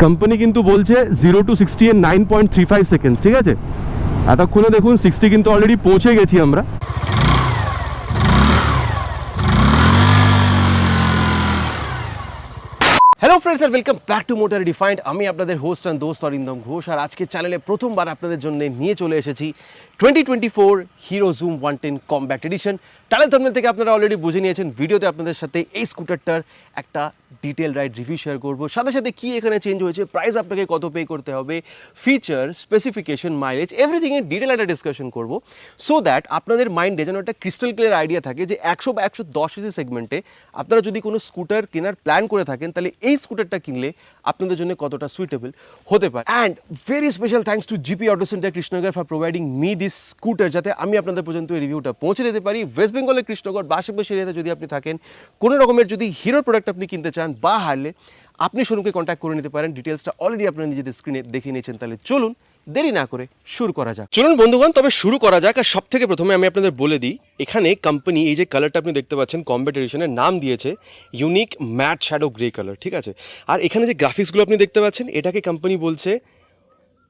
Company কিন্তু বলছে 0 to 60 এর 9.35 সেকেন্ডস, ঠিক আছে? এতক্ষণে দেখুন 60 কিন্তু অলরেডি পৌঁছে গেছি আমরা। Hello friends and welcome back to motor refined. আমি আপনাদের হোস্ট অ্যান্ড দোস্ত অরিন্দম ঘোষ, আর আজকে চ্যানেলে প্রথমবার আপনাদের জন্য নিয়ে চলে এসেছি 2024 হিরো জুম 110 কমব্যাট এডিশন। টানেল থাম্বনেল থেকে আপনারা অলরেডি বুঝে নিয়েছেন, ভিডিওতে আপনাদের সাথে এই স্কুটারটার একটা ডিটেল রাইড রিভিউ শেয়ার করবো, সাথে সাথে কী এখানে চেঞ্জ হয়েছে, প্রাইস আপনাকে কত পে করতে হবে, ফিচার, স্পেসিফিকেশন, মাইলেজ, এভরিথিংয়ের ডিটেল একটা ডিসকাশন করবো, সো দ্যাট আপনাদের মাইন্ডে যেন একটা ক্রিস্টাল ক্লিয়ার আইডিয়া থাকে যে 100 বা 110 সিসি সেগমেন্টে আপনারা যদি কোনো স্কুটার কেনার প্ল্যান করে থাকেন, তাহলে এই স্কুটারটা কিনলে আপনাদের জন্য কতটা সুইটেবল হতে পারে। And very special thanks to GP auto centre Krishnanagar for providing me this scooter, যাতে আমি আপনাদের পর্যন্ত এই রিভিউটা পৌঁছে দিতে পারি। ওয়েস্ট বেঙ্গলের কৃষ্ণনগর বা আশেপাশে এরিয়াতে যদি আপনি থাকেন, কোনো রকমের যদি হিরোর প্রোডাক্ট আপনি কিনতে চান বা হারলে, আপনি শোরুমকে কন্ট্যাক্ট করে নিতে পারেন। ডিটেলসটা অলরেডি আপনারা নিজেদের স্ক্রিনে দেখে নিয়েছেন। তাহলে চলুন দেরি না করে শুরু করা যাক। চলুন বন্ধুগণ, তবে শুরু করা যাক। আর সব থেকে প্রথমে আমি আপনাদের বলে দিই, এখানে কোম্পানি এই যে কালারটা আপনি দেখতে পাচ্ছেন কমব্যাট এডিশনের নাম দিয়েছে unique matte shadow grey colour, ঠিক আছে? আর এখানে যে গ্রাফিক্সগুলো আপনি দেখতে পাচ্ছেন, এটাকে কোম্পানি বলছে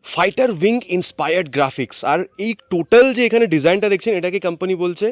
ফাইটার উইং ইন্সপায়ার্ড গ্রাফিক্স। আর এই টোটাল যে এখানে ডিজাইনটা দেখছেন, এটাকে কোম্পানি বলছে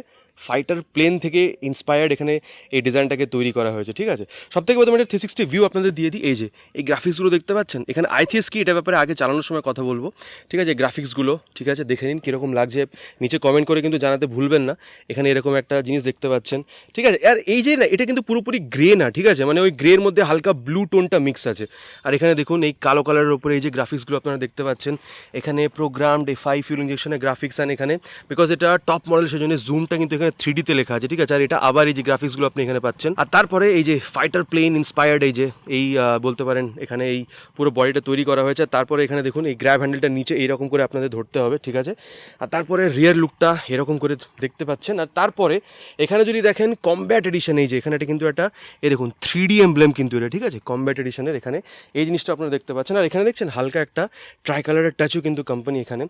ফাইটার প্লেন থেকে ইন্সপায়ার্ড এখানে এই ডিজাইনটাকে তৈরি করা হয়েছে, ঠিক আছে? সব থেকে প্রথমে একটা 360 ভিউ আপনাদের দিয়ে দিই। এই যে এই গ্রাফিক্সগুলো দেখতে পাচ্ছেন, এখানে আইথিএস কি, এটা ব্যাপারে আগে চালানোর সময় কথা বলবো, ঠিক আছে? গ্রাফিক্সগুলো ঠিক আছে, দেখে নিন কীরকম লাগছে, নিচে কমেন্ট করে কিন্তু জানাতে ভুলবেন না। এখানে এরকম একটা জিনিস দেখতে পাচ্ছেন, ঠিক আছে? আর এই যে না, এটা কিন্তু পুরোপুরি গ্রে না, ঠিক আছে? মানে ওই গ্রের মধ্যে হালকা ব্লু টোনটা মিক্স আছে। আর এখানে দেখুন এই কালো কালারের ওপরে এই যে গ্রাফিক্সগুলো আপনারা দেখতে পাচ্ছেন, এখানে প্রোগ্রামড FI ফিউল ইঞ্জেকশনের গ্রাফিক্স। অ্যান্ড এখানে বিকজ এটা টপ মডেল, সেজন্য জুমটা কিন্তু এখানে 3D তে লেখা আছে, ঠিক আছে? আর এটা আবার এই যে গ্রাফিক্সগুলো আপনি এখানে পাচ্ছেন। আর তারপরে এই যে ফাইটার প্লেন ইন্সপায়ার্ড, এই যে এই বলতে পারেন এখানে এই পুরো বডিটা তৈরি করা হয়েছে। তারপরে এখানে দেখুন এই গ্র্যাব হ্যান্ডেলটা নিচে এইরকম করে আপনাদের ধরতে হবে, ঠিক আছে? আর তারপরে রিয়ার লুকটা এরকম করে দেখতে পাচ্ছেন। আর তারপরে এখানে যদি দেখেন কমব্যাট এডিশন, এই যে এখানে এটা কিন্তু একটা এই দেখুন 3D এমব্লেম কিন্তু এটা, ঠিক আছে? কমব্যাট এডিশনের এখানে এই জিনিসটা আপনারা দেখতে পাচ্ছেন। আর এখানে দেখছেন হালকা একটা ট্রাই কালারের টাচও কিন্তু কোম্পানি এখানে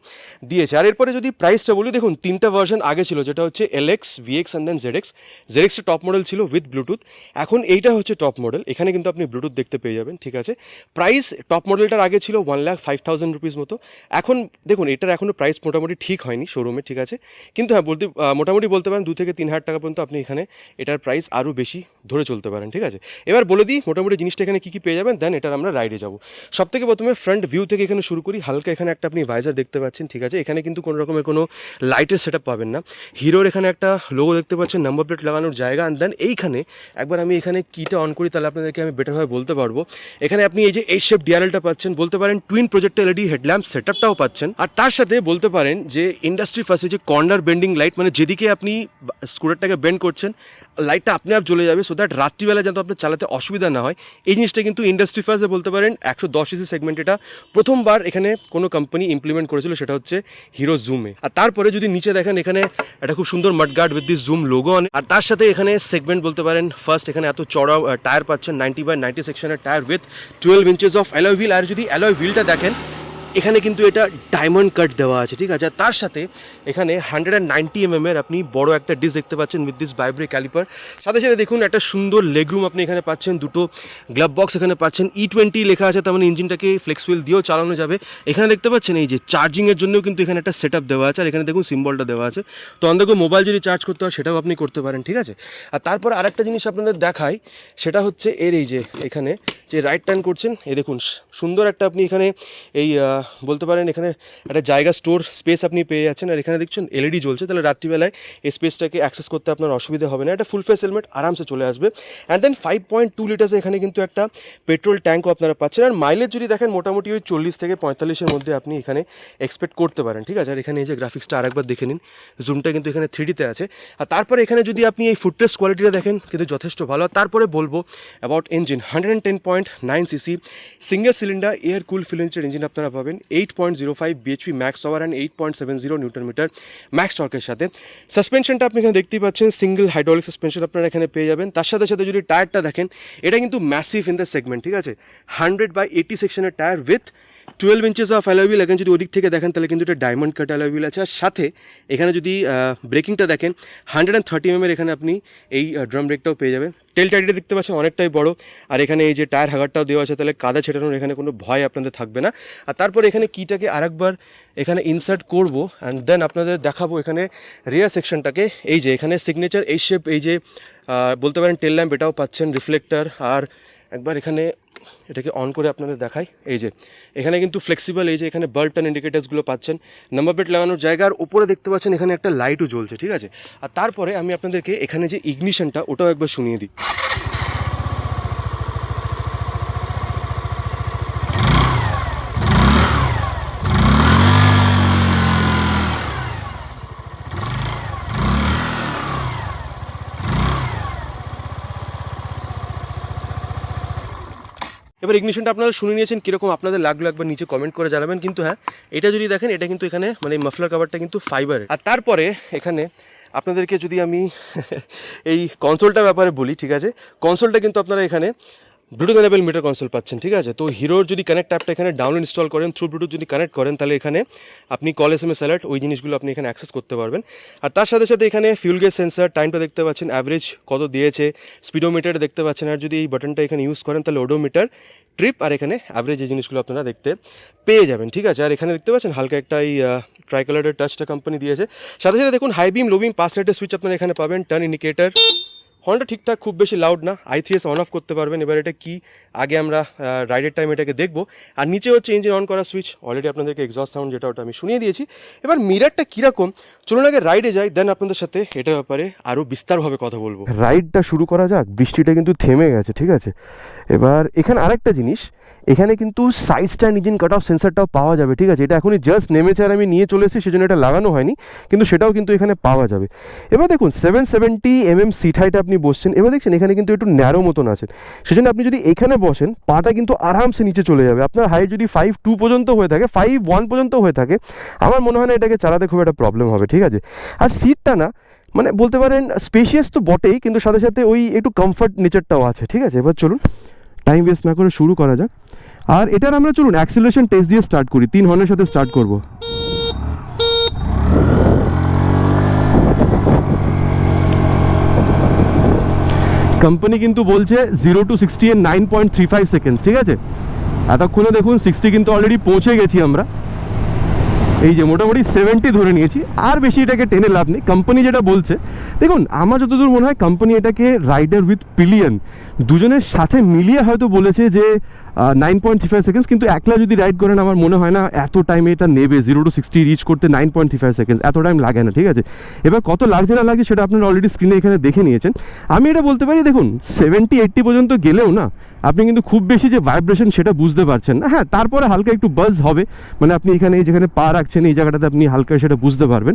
দিয়েছে। আর এরপরে যদি প্রাইসটা বলি, দেখুন তিনটা ভার্সন আগে ছিল, যেটা হচ্ছে LX, VX and then ZX। ZX-টা টপ মডেল ছিল উইথ ব্লুটুথ, এখন এইটা হচ্ছে টপ মডেল, এখানে কিন্তু আপনি ব্লুটুথ দেখতে পেয়ে যাবেন, ঠিক আছে? প্রাইস টপ মডেলটার আগে ছিল 1,05,000 রুপিস মতো। এখন দেখুন এটার এখনও প্রাইস মোটামুটি ঠিক হয়নি শোরুমে, ঠিক আছে? কিন্তু হ্যাঁ মোটামুটি বলতে পারেন 2 থেকে 3 হাজার টাকা পর্যন্ত আপনি এখানে এটার প্রাইস আরও বেশি ধরে চলতে পারেন, ঠিক আছে? এবার বলে দিই মোটামুটি জিনিসটা এখানে কী কী পেয়ে যাবেন, দেন এটার আমরা রাইডে যাবো। সব থেকে প্রথমে ফ্রন্ট ভিউ থেকে এখানে শুরু করি। হালকা এখানে একটা আপনি ভাইজার দেখতে পাচ্ছেন, ঠিক আছে? এখানে কিন্তু কোনো রকমের কোনো লাইটের সেট আপ পাবেন না। হিরোর এখানে একটা লোগো দেখতে পাচ্ছেন, নাম্বার প্লেট লাগানোর জায়গা। অ্যান্ড দেন এইখানে একবার আমি এখানে কিটা অন করি, তাহলে আপনাদেরকে আমি বেটারভাবে বলতে পারবো। এখানে আপনি এই যে এই শেপ ডিআরএলটা পাচ্ছেন, বলতে পারেন টুইন প্রজেক্টর LED হেডল্যাম্প সেটআপটাও পাচ্ছেন। আর তার সাথে বলতে পারেন যে ইন্ডাস্ট্রি ফার্স্ট যে কর্নার বেন্ডিং লাইট, মানে যেদিকে আপনি স্কুটারটাকে বেন্ড করছেন লাইটটা আপনি আপ জ্বলে যাবে, সো দ্যাট রাত্রিবেলা যাতে আপনার চালাতে অসুবিধা না হয়। এই জিনিসটা কিন্তু ইন্ডাস্ট্রি ফার্স্টে বলতে পারেন 110 সিসি সেগমেন্ট এটা প্রথমবার এখানে কোনো কোম্পানি ইমপ্লিমেন্ট করেছিল, সেটা হচ্ছে হিরো জুমে। আর তারপরে যদি নিচে দেখেন, এখানে একটা খুব সুন্দর mudguard with this Zoom logo on. আর তার সাথে এখানে সেগমেন্ট বলতে পারেন ফার্স্ট এখানে এত চড়া টায়ার পাচ্ছেন, 90/90 সেকশনের tyre with 12 inches of alloy wheel. আর যদি অ্যালয় হুইলটা দেখেন, এখানে কিন্তু এটা ডায়মন্ড কাট দেওয়া আছে, ঠিক আছে? আর তার সাথে এখানে 190 mm এর আপনি বড় একটা ডিস্ক দেখতে পাচ্ছেন উইথ দিস ভাইব্রে ক্যালিপার। সাথে সাথে দেখুন একটা সুন্দর লেগরুম আপনি এখানে পাচ্ছেন, দুটো গ্লাভ বক্স এখানে পাচ্ছেন, E20 লেখা আছে, তার মানে ইঞ্জিনটাকে ফ্লেক্স হুইল দিয়েও চালানো যাবে। এখানে দেখতে পাচ্ছেন এই যে চার্জিংয়ের জন্যও কিন্তু এখানে একটা সেট আপ দেওয়া আছে। আর এখানে দেখুন সিম্বলটা দেওয়া আছে, তো অন্ধকে মোবাইল যদি চার্জ করতে হয় সেটাও আপনি করতে পারেন, ঠিক আছে? আর তারপর আরেকটা জিনিস আপনাদের দেখাই, সেটা হচ্ছে এর এই যে এখানে যে রাইট টার্ন করছেন, এই দেখুন সুন্দর একটা আপনি এখানে এই বলতে পারেন এখানে একটা জায়গা স্টোর স্পেস আপনি পেয়ে যাচ্ছেন। আর এখানে দেখছেন LED জ্বলছে, তাহলে রাত্রিবেলায় এই স্পেসটাকে অ্যাক্সেস করতে আপনার অসুবিধা হবে না। একটা ফুল ফেস হেলমেট আরামসে চলে আসবে। অ্যান্ড দেন 5.2 লিটার্স এখানে কিন্তু একটা পেট্রোল ট্যাঙ্কও আপনারা পাচ্ছেন। আর মাইলেজ যদি দেখেন মোটামুটি ওই 40 থেকে 45-এর মধ্যে আপনি এখানে এক্সপেক্ট করতে পারেন, ঠিক আছে? আর এখানে এই যে গ্রাফিক্সটা আরেকবার দেখে নিন, জুমটা কিন্তু এখানে 3D-তে আছে। আর তারপরে এখানে যদি আপনি এই ফুটরেস্ট কোয়ালিটিটা দেখেন, কিন্তু যথেষ্ট ভালো। আর তারপরে বলবো about engine, 110.9 CC single cylinder air cool ফিলেন্সের ইঞ্জিন আপনারা পাবেন, 8.05 bhp max power and 8.70 newton metre max টর্কের সাথে। সাসপেনশনটা আপনি এখানে দেখতেই পাচ্ছেন, সিঙ্গেল হাইড্রোলিক সাসপেনশন আপনারা এখানে পেয়ে যাবেন। তার সাথে সাথে যদি টায়ারটা দেখেন, এটা কিন্তু ম্যাসিভ ইন দ্য সেগমেন্ট, ঠিক আছে? 100/80 সেকশনের tyre with 12 inches of alloy wheel. এখন যদি ওদিক থেকে দেখেন তাহলে কিন্তু এটা ডায়মন্ড কাট অ্যালয় হুইল আছে। আর সাথে এখানে যদি ব্রেকিংটা দেখেন 130 mm এখানে আপনি এই ড্রাম ব্রেকটাও পেয়ে যাবেন। টেল টাইটটা দেখতে পাচ্ছেন অনেকটাই বড়। আর এখানে এই যে টায়ার হাগারটাও দেওয়া আছে, তাহলে কাদা ছেটানোর এখানে কোনো ভয় আপনাদের থাকবে না। আর তারপর এখানে কিটাকে আরেকবার এখানে ইনসার্ট করব অ্যান্ড দেন আপনাদের দেখাবো এখানে রিয়ার সেকশনটাকে। এই যে এখানে সিগনেচার এই শেপ, এই যে বলতে পারেন টেল ল্যাম্প, এটাও পাচ্ছেন রিফ্লেক্টার। আর একবার এখানে এটাকে অন করে আপনাদের দেখাই। এই যে এখানে কিন্তু ফ্লেক্সিবল, এই যে এখানে বাল্ব টার্ন ইন্ডিকেটার্সগুলো পাচ্ছেন, নাম্বার প্লেট লাগানোর জায়গা। আর উপরে দেখতে পাচ্ছেন এখানে একটা লাইটও জ্বলছে, ঠিক আছে। আর তারপরে আমি আপনাদেরকে এখানে যে ইগনিশনটা ওটাও একবার শুনিয়ে দিই। এবার ইগনিশনটা আপনারা শুনে নিয়েছেন, কীরকম আপনাদের লাগলো একবার নিচে কমেন্ট করে জানাবেন। কিন্তু হ্যাঁ, এটা যদি দেখেন এটা কিন্তু এখানে মানে মাফলার কভারটা কিন্তু ফাইবারের। আর তারপরে এখানে আপনাদেরকে যদি আমি এই কনসোলটার ব্যাপারে বলি, ঠিক আছে, কনসোলটা কিন্তু আপনারা এখানে ব্লুটুথ এনেবল মিটার কনসোল পাচ্ছেন, ঠিক আছে। তো হিরোর যদি কানেক্ট অ্যাপটা এখানে ডাউনলোড ইনস্টল করেন, থ্রু ব্লুটুথ যদি কানেক্ট করেন, তাহলে এখানে আপনি কল SMS অ্যালার্ট ওই জিনিসগুলো আপনি এখানে অ্যাক্সেস করতে পারবেন। আর তার সাথে সাথে এখানে ফিউল গেজ সেন্সার, টাইমটা দেখতে পাচ্ছেন, অ্যাভারেজ কত দিয়েছে, স্পিডোমিটার দেখতে পাচ্ছেন। আর যদি এই বাটনটা এখানে ইউজ করেন তাহলে ওডোমিটার, ট্রিপ আর এখানে অ্যাভারেজ এই জিনিসগুলো আপনারা দেখতে পেয়ে যাবেন, ঠিক আছে। আর এখানে দেখতে পাচ্ছেন হালকা একটা এই ট্রাইকালারের টাচটা কোম্পানি দিয়েছে। সাথে সাথে দেখুন হাই বিম, লো বিম, পাস লাইটের সুইচ আপনারা এখানে পাবেন, টার্ন ইন্ডিকেটার, হর্নটা ঠিকঠাক খুব বেশি লাউড না, I3S অন অফ করতে পারবেন। এবার এটা কি আগে আমরা রাইডের টাইম এটাকে দেখবো। আর নিচে হচ্ছে ইঞ্জিন অন করার সুইচ, অলরেডি আপনাদেরকে এক্সস্ট সাউন্ড যেটা ওটা আমি শুনিয়ে দিয়েছি। এবার মিরারটা কীরকম চলুন আগে রাইডে যাই, দেন আপনাদের সাথে এটার ব্যাপারে আরও বিস্তারভাবে কথা বলবো। রাইডটা শুরু করা যাক। বৃষ্টিটা কিন্তু থেমে গেছে, ঠিক আছে। এবার এখানে আরেকটা জিনিস, এখানে কিন্তু side stand engine cut off সেন্সারটাও পাওয়া যাবে, ঠিক আছে। এটা এখনই জাস্ট নেমেছে আর আমি নিয়ে চলে এসেছি, সেজন্য এটা লাগানো হয়নি, কিন্তু সেটাও কিন্তু এখানে পাওয়া যাবে। এবার দেখুন 770 mm সিট হাইটে আপনি বসছেন। এবার দেখছেন এখানে কিন্তু একটু ন্যারো মতন আছে, সেজন্য আপনি যদি এখানে বসেন পাটা কিন্তু আরামসে নিচে চলে যাবে। আপনার হাইট যদি 5'2" পর্যন্ত হয়ে থাকে, 5'1" পর্যন্ত হয়ে থাকে, আমার মনে হয় না এটাকে চালাতে খুব একটা প্রবলেম হবে, ঠিক আছে। আর সিটটা না মানে বলতে পারেন স্পেশিয়াস তো বটেই, কিন্তু সাথে সাথে ওই একটু কমফর্ট নেচারটাও আছে, ঠিক আছে। এবার চলুন টাইম ওয়েস্ট না করে শুরু করা যাক। আর এটার আমরা চলুন অ্যাক্সিলারেশন টেস্ট দিয়ে স্টার্ট করি। 3 হর্নের সাথে স্টার্ট করব। কোম্পানি কিন্তু বলছে 0 to 60 in 9.35 সেকেন্ডস, ঠিক আছে। এতক্ষণে দেখুন 60 কিন্তু অলরেডি পৌঁছে গেছি আমরা। এই যে মোটামুটি 70 ধরে নিয়েছি, আর বেশি এটাকে টেনে লাভ নেই। কোম্পানি যেটা বলছে, দেখুন আমার যতদূর মনে হয় কোম্পানি এটাকে রাইডার উইথ পিলিয়ন দুজনের সাথে মিলিয়ে হয়তো বলেছে যে 9.35 সেকেন্ডস, কিন্তু একলা যদি রাইড করেন আমার মনে হয় না এত টাইম এটা নেবে 0 to 60 রিচ করতে। 9.35 সেকেন্ডস এত টাইম লাগে না, ঠিক আছে। এবার কত লাগছে না লাগছে সেটা আপনারা অলরেডি স্ক্রিনে এখানে দেখে নিয়েছেন। আমি এটা বলতে পারি, দেখুন 70-80 পর্যন্ত গেলেও না আপনি কিন্তু খুব বেশি যে ভাইব্রেশন সেটা বুঝতে পারছেন না। হ্যাঁ, তারপরে হালকা একটু বাজ হবে, মানে আপনি এখানে যেখানে পা রাখছেন এই জায়গাটাতে আপনি হালকা সেটা বুঝতে পারবেন।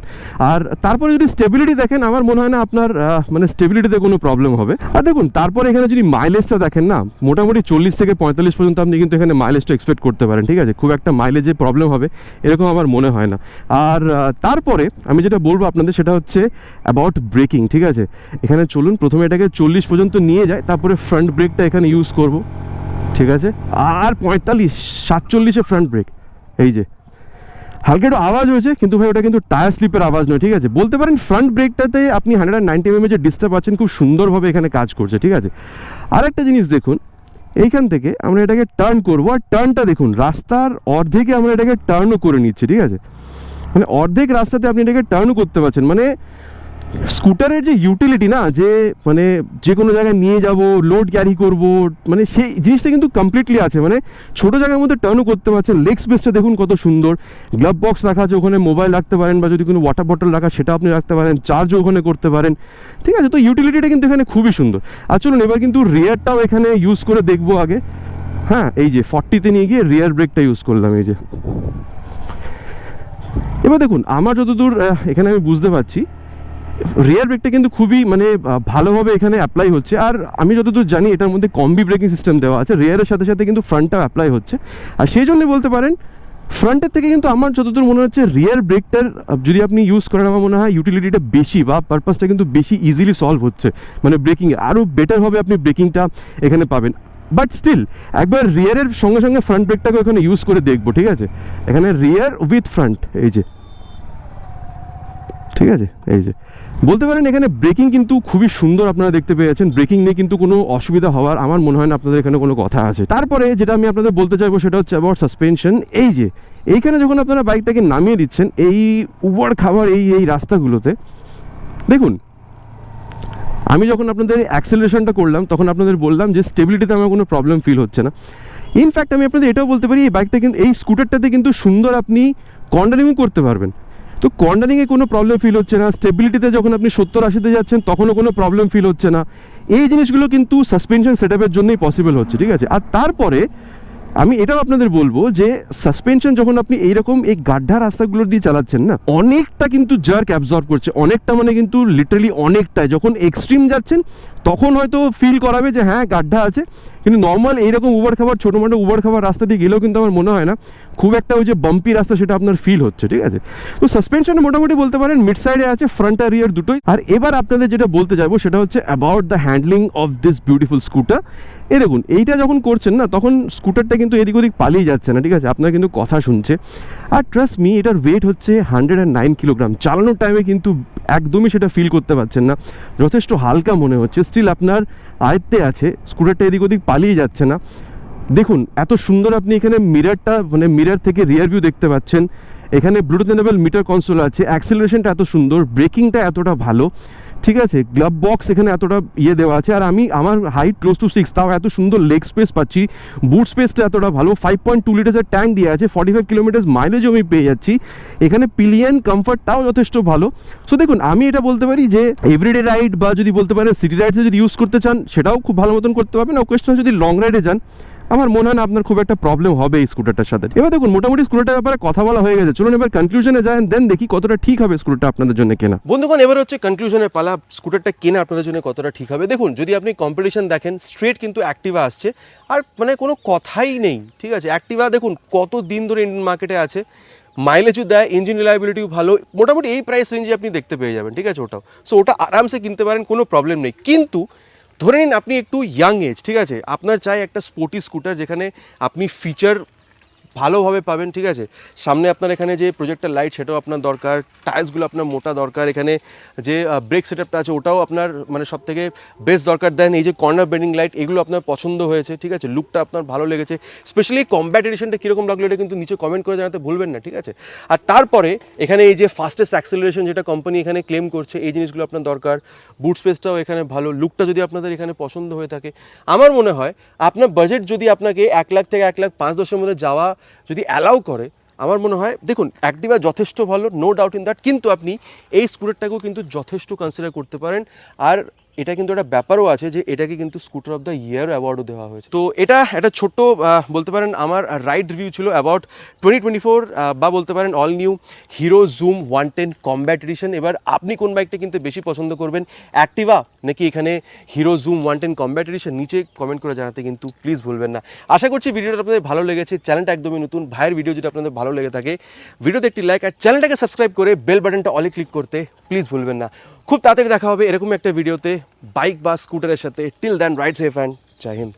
আর তারপরে যদি স্টেবিলিটি দেখেন, আমার মনে হয় না আপনার মানে স্টেবিলিটিতে কোনো প্রবলেম হবে। আর দেখুন তারপরে এখানে যদি মাইলেজটা দেখেন না, মোটামুটি 40 থেকে 45 পর্যন্ত আপনি কিন্তু এখানে মাইলেজটা এক্সপেক্ট করতে পারেন, ঠিক আছে। খুব একটা মাইলেজে প্রবলেম হবে এরকম আমার মনে হয় না। আর তারপরে আমি যেটা বলবো আপনাদের সেটা হচ্ছে অ্যাবাউট ব্রেকিং, ঠিক আছে। এখানে চলুন প্রথমে এটাকে 40 পর্যন্ত নিয়ে যায়, তারপরে ফ্রন্ট ব্রেকটা এখানে ইউজ করব, ঠিক আছে। আর 45-47 ফ্রন্ট ব্রেক। এই যে হালকা একটু আওয়াজ হয়েছে, কিন্তু ভাই ওটা কিন্তু টায়ার স্লিপের আওয়াজ নয়, ঠিক আছে। বলতে পারেন ফ্রন্ট ব্রেকটাতে আপনি 190 mm যে ডিস্টার্ব আছেন খুব সুন্দরভাবে এখানে কাজ করছে, ঠিক আছে। আরেকটা জিনিস দেখুন, এইখান থেকে আমরা এটাকে টার্ন করবো, আর টার্নটা দেখুন রাস্তার অর্ধেকে আমরা এটাকে টার্নও করে নিচ্ছি, ঠিক আছে। মানে অর্ধেক রাস্তাতে আপনি এটাকে টার্নও করতে পারছেন। মানে স্কুটারের যে ইউটিলিটি না, যে মানে যে কোনো জায়গায় নিয়ে যাব, লোড ক্যারি করব, মানে সেই জিনিসটা কিন্তু কমপ্লিটলি আছে। মানে ছোটো জায়গার মধ্যে টার্নও করতে পারছেন। লেগ স্পেসটা দেখুন কত সুন্দর, গ্লাভ বক্স রাখা আছে, ওখানে মোবাইল রাখতে পারেন, বা যদি কোনো ওয়াটার বটল রাখা সেটা আপনি রাখতে পারেন, চার্জও ওখানে করতে পারেন, ঠিক আছে। তো ইউটিলিটিটা কিন্তু এখানে খুবই সুন্দর। আর চলুন এবার কিন্তু রিয়ারটাও এখানে ইউজ করে দেখবো আগে। হ্যাঁ, এই যে 40-তে নিয়ে গিয়ে রিয়ার ব্রেকটা ইউজ করলাম, এই যে। এবার দেখুন আমার যতদূর এখানে আমি বুঝতে পারছি রিয়ার ব্রেকটা কিন্তু খুবই মানে ভালোভাবে এখানে অ্যাপ্লাই হচ্ছে। আর আমি যতদূর জানি এটার মধ্যে কম্বি ব্রেকিং সিস্টেম দেওয়া আছে, রিয়ারের সাথে সাথে কিন্তু ফ্রন্টটাও অ্যাপ্লাই হচ্ছে। আর সেই জন্য বলতে পারেন ফ্রন্টের থেকে কিন্তু আমার যতদূর মনে হচ্ছে রিয়ার ব্রেকটার যদি আপনি ইউজ করেন, আমার মনে হয় ইউটিলিটিটা বেশি বা পারপাসটা কিন্তু বেশি ইজিলি সলভ হচ্ছে, মানে ব্রেকিংয়ে আরও বেটারভাবে আপনি ব্রেকিংটা এখানে পাবেন। বাট স্টিল একবার রিয়ারের সঙ্গে সঙ্গে ফ্রন্ট ব্রেকটাকে এখানে ইউজ করে দেখবো, ঠিক আছে? এখানে রিয়ার উইথ ফ্রন্ট, এই যে, ঠিক আছে, এই যে বলতে পারেন এখানে ব্রেকিং কিন্তু খুবই সুন্দর আপনারা দেখতে পেয়েছেন। ব্রেকিং নিয়ে কিন্তু কোনো অসুবিধা হওয়ার আমার মনে হয় না আপনাদের এখানে কোনো কথা আছে। তারপরে যেটা আমি আপনাদের বলতে চাইবো সেটা হচ্ছে অ্যাবাউট সাসপেনশন। এই যে এইখানে যখন আপনারা বাইকটাকে নামিয়ে দিচ্ছেন এই উবড় খাবার এই রাস্তাগুলোতে, দেখুন আমি যখন আপনাদের অ্যাক্সেলারেশনটা করলাম তখন আপনাদের বললাম যে স্টেবিলিটিতে আমার কোনো প্রবলেম ফিল হচ্ছে না। ইনফ্যাক্ট আমি আপনাদের এটাও বলতে পারি এই বাইকটা কিন্তু, এই স্কুটারটাতে কিন্তু সুন্দর আপনি কর্নারিংও করতে পারবেন। তো কর্নারিংয়ে কোনো প্রবলেম ফিল হচ্ছে না, স্টেবিলিটিতে যখন আপনি 70-80-তে যাচ্ছেন তখনও কোনো প্রবলেম ফিল হচ্ছে না। এই জিনিসগুলো কিন্তু সাসপেনশন সেটআপের জন্যই পসিবল হচ্ছে, ঠিক আছে? আর তারপরে আমি এটাও আপনাদের বলবো যে সাসপেনশন যখন আপনি এইরকম এই গাড্ডা রাস্তাগুলো দিয়ে চালাচ্ছেন না, অনেকটা কিন্তু জার্ক অ্যাবজর্ব করছে, অনেকটা মানে কিন্তু লিটারালি অনেকটাই। যখন এক্সট্রিম যাচ্ছেন তখন হয়তো ফিল করাবে যে হ্যাঁ গাড্ডা আছে, কিন্তু নর্মাল এইরকম উবড় খাবার ছোটো মোটো উবড় খাবার রাস্তা দিয়ে গেলেও কিন্তু আমার মনে হয় না খুব একটা ওই যে বাম্পি রাস্তা সেটা আপনার ফিল হচ্ছে, ঠিক আছে? তো সাসপেনশনে মোটামুটি বলতে পারেন মিড সাইডে আছে, ফ্রন্ট আর রিয়ার দুটোই। আর এবার আপনাদের যেটা বলতে যাবো সেটা হচ্ছে about the handling of this beautiful scooter. এই দেখুন এইটা যখন করছেন না তখন স্কুটারটা কিন্তু এদিক ওদিক পালিয়ে যাচ্ছে না, ঠিক আছে? আপনার কিন্তু কথা শুনছে। আর ট্রাস্ট মি এটার ওয়েট হচ্ছে 109 কিলোগ্রাম। চালানোর টাইমে কিন্তু একদমই সেটা ফিল করতে পারছেন না, যথেষ্ট হালকা মনে হচ্ছে। স্টিল আপনার আয়ত্তে আছে, স্কুটারটা এদিক ওদিক পালিয়ে যাচ্ছে না। দেখুন এত সুন্দর আপনি এখানে মিররটা মানে মিরর থেকে রিয়ার ভিউ দেখতে পাচ্ছেন। এখানে ব্লুটুথ এনেবল মিটার কনসোল আছে, অ্যাক্সেলারেশনটা এত সুন্দর, ব্রেকিংটা এতটা ভালো, ঠিক আছে? গ্লাভ বক্স এখানে এতটা দেওয়া আছে। আর আমি আমার হাইট ক্লোজ টু 6, তাও এত সুন্দর লেগ স্পেস পাচ্ছি, বুট স্পেসটা এতটা ভালো। 5.2 লিটার্সের ট্যাঙ্ক দিয়ে আছে, 45 কিলোমিটার মাইলেজও আমি পেয়ে যাচ্ছি। এখানে পিলিয়ন কমফর্টটাও যথেষ্ট ভালো। সো দেখুন আমি এটা বলতে পারি যে এভরিডে রাইড বা যদি বলতে পারেন সিটি রাইডসে যদি ইউজ করতে চান সেটাও খুব ভালো মতন করতে পারবেন। কোয়েশ্চন যদি লং রাইডে যান আমার মনে হয় না আপনার খুব একটা প্রবলেম হবে এই স্কুটারটার সাথে। এবার দেখুন মোটামুটি স্কুটারটার ব্যাপারে কথা বলা হয়ে গেছে, চলুন এবার কনক্লুশনে যান, দেন দেখি কতটা ঠিক হবে স্কুটারটা আপনাদের জন্য কেনা। বন্ধুগণ এবার হচ্ছে কনক্লুশনের পালা, স্কুটারটা কেনা আপনাদের জন্য কতটা ঠিক হবে। দেখুন যদি আপনি কম্পিটিশন দেখেন স্ট্রেট কিন্তু অ্যাক্টিভা আসছে, আর মানে কোনো কথাই নেই, ঠিক আছে? অ্যাক্টিভা দেখুন কত দিন ধরে ইন্ডিয়ান মার্কেটে আছে, মাইলেজও দেয়, ইঞ্জিন রিলায়েবিলিটিও ভালো, মোটামুটি এই প্রাইস রেঞ্জে আপনি দেখতে পেয়ে যাবেন, ঠিক আছে? ওটাও সো ওটা আরামসে কিনতে পারেন, কোনো প্রবলেম নেই। কিন্তু ধরে নিন আপনি একটু ইয়াং এজ, ঠিক আছে? আপনার চাই একটা স্পোর্টি স্কুটার যেখানে আপনি ফিচার ভালোভাবে পাবেন, ঠিক আছে? সামনে আপনার এখানে যে প্রজেক্টর লাইট সেটাও আপনার দরকার, টায়ার্সগুলো আপনার মোটা দরকার, এখানে যে ব্রেক সেটআপটা আছে ওটাও আপনার মানে সব থেকে বেস্ট দরকার। দেন এই যে কর্নার বেন্ডিং লাইট এগুলো আপনার পছন্দ হয়েছে, ঠিক আছে? লুকটা আপনার ভালো লেগেছে, স্পেশালি কম্ব্যাট এডিশনটা কীরকম লাগলো এটা কিন্তু নিচে কমেন্ট করে জানাতে ভুলবেন না, ঠিক আছে? আর তারপরে এখানে এই যে ফাস্টেস্ট অ্যাক্সেলারেশন যেটা কোম্পানি এখানে ক্লেম করছে এই জিনিসগুলো আপনার দরকার। বুট স্পেসটাও এখানে ভালো, লুকটা যদি আপনাদের এখানে পছন্দ হয়ে থাকে, আমার মনে হয় আপনার বাজেট যদি আপনাকে 1 লাখ থেকে 1,05,10,000 মধ্যে যাওয়া যদি অ্যালাউ করে, আমার মনে হয় দেখুন অ্যাক্টিভা যথেষ্ট ভালো, নো ডাউট ইন দ্যাট, কিন্তু আপনি এই স্কুটারটাকেও কিন্তু যথেষ্ট কনসিডার করতে পারেন। আর এটা কিন্তু একটা ব্যাপারও আছে যে এটাকে কিন্তু স্কুটার অফ দ্য ইয়ার অ্যাওয়ার্ডও দেওয়া হয়েছে। তো এটা একটা ছোট্ট বলতে পারেন আমার রাইড রিভিউ ছিল অ্যাবাউট 2024 বা বলতে পারেন অল নিউ হিরো জুম 110 কম্ব্যাট এডিশন। এবার আপনি কোন বাইকটা কিনতে বেশি পছন্দ করবেন, অ্যাক্টিভা নাকি এখানে হিরো জুম 110 কম্ব্যাট এডিশন? নিচে কমেন্ট করে জানাতে কিন্তু প্লিজ ভুলবেন না। আশা করছি ভিডিওটা আপনাদের ভালো লেগেছে। চ্যানেলটা একদমই নতুন, ভাইয়ের ভিডিও যদি আপনাদের ভালো লেগে থাকে ভিডিওতে একটি লাইক আর চ্যানেলটাকে সাবস্ক্রাইব করে বেল বাটনটা অলে ক্লিক করতে প্লিজ ভুলবেন না। খুব তাড়াতাড়ি দেখা হবে এরকম একটা ভিডিওতে বাইক বা স্কুটারের সাথে। Till then ride safe and Jai Hind.